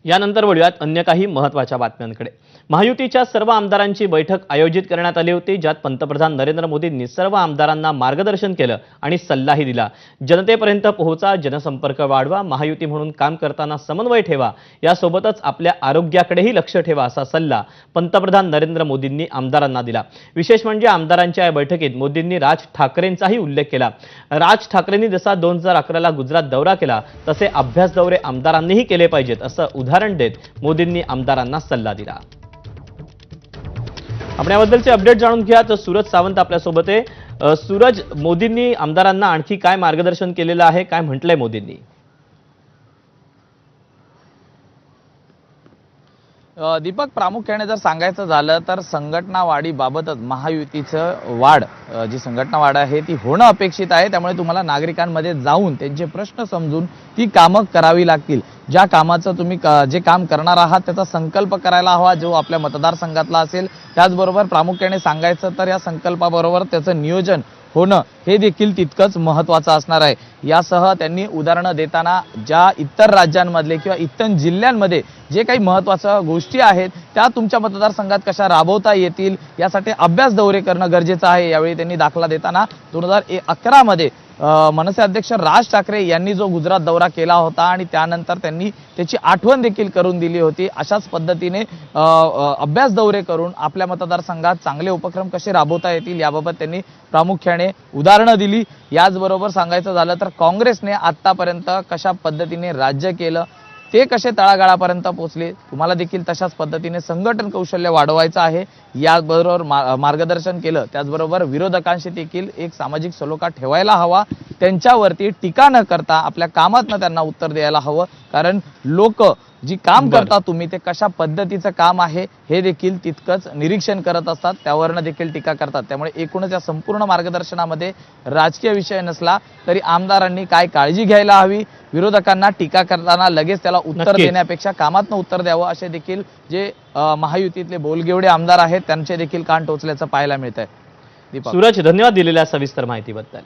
यानंतर वळूयात अन्य काही महत्त्वाच्या बातम्यांकडे। महायुतीच्या सर्व आमदारांची बैठक आयोजित करण्यात आली होती, ज्यात पंतप्रधान नरेंद्र मोदींनी सर्व आमदारांना मार्गदर्शन केलं आणि सल्लाही दिला। जनतेपर्यंत पोहोचा, जनसंपर्क वाढवा, महायुती म्हणून काम करताना समन्वय ठेवा, यासोबतच आपल्या आरोग्याकडेही लक्ष ठेवा असा सल्ला पंतप्रधान नरेंद्र मोदींनी आमदारांना दिला। विशेष म्हणजे आमदारांच्या या बैठकीत मोदींनी राज ठाकरेंचाही उल्लेख केला। राज ठाकरेंनी जसा 2011ला गुजरात दौरा केला तसे अभ्यास दौरे आमदारांनीही केले पाहिजेत असं उदाहरण देत मोदींनी आमदारांना सल्ला दिला। आपण याबद्दलचे अपडेट जाणून घ्या तर सूरज सावंत आपल्या सोबत आहे। सूरज, मोदींनी आमदारांना आणखी काय मार्गदर्शन केलेलं आहे, काय म्हटलंय मोदींनी? दीपक, प्रामुख्याने जर सांगायचं झालं तर संघटना वाढीबाबतच महायुतीचं वाढ जी संघटना वाढ आहे ती होणं अपेक्षित आहे। त्यामुळे तुम्हाला नागरिकांमध्ये जाऊन त्यांचे प्रश्न समजून ती कामं करावी लागतील। ज्या कामाचं तुम्ही जे काम करणार आहात त्याचा संकल्प करायला हवा, जो आपल्या मतदारसंघातला असेल। त्याचबरोबर प्रामुख्याने सांगायचं तर या संकल्पाबरोबर त्याचं नियोजन होणं हे देखील तितकंच महत्त्वाचं असणार आहे। यासह त्यांनी उदाहरणं देताना ज्या इतर राज्यांमधले किंवा इतर जिल्ह्यांमध्ये जे काही महत्त्वाच्या गोष्टी आहेत त्या तुमच्या मतदारसंघात कशा राबवता येतील यासाठी अभ्यास दौरे करणं गरजेचं आहे। यावेळी त्यांनी दाखला देताना 2011 मध्ये मनसे अध्यक्ष राज ठाकरे यांनी जो गुजरात दौरा केला होता आणि त्यानंतर त्यांनी त्याची आठवण देखील करून दिली होती। अशाच पद्धतीने अभ्यास दौरे करून आपल्या मतदारसंघात चांगले उपक्रम कसे राबवता येतील याबाबत त्यांनी प्रामुख्याने उदाहरणं दिली। याचबरोबर सांगायचं झालं तर काँग्रेसने आतापर्यंत कशा पद्धतीने राज्य केलं, ते कसे तळागाळापर्यंत पोहोचले, तुम्हाला देखील तशाच पद्धतीने संघटन कौशल्य वाढवायचं आहे। याबरोबर मार्गदर्शन केलं, त्याचबरोबर विरोधकांशी देखील एक सामाजिक सलोखा ठेवायला हवा, त्यांच्यावरती टीका न करता आपल्या कामातनं त्यांना उत्तर द्यायला हवं। कारण लोक जी काम करता तुम्ही ते कशा पद्धतीचं काम आहे हे देखील तितकंच निरीक्षण करत असतात, त्यावरनं देखील टीका करतात। त्यामुळे एकूणच या संपूर्ण मार्गदर्शनामध्ये राजकीय विषय नसला तरी आमदारांनी काय काळजी घ्यायला हवी, विरोधकांना टीका करताना लगेच त्याला उत्तर देण्यापेक्षा कामातनं उत्तर द्यावं, असे देखील जे महायुतीतले बोलगेवढे आमदार आहेत त्यांचे देखील कान टोचल्याचं पाहायला मिळतंय। सूरज, धन्यवाद दिलेल्या सविस्तर माहितीबद्दल।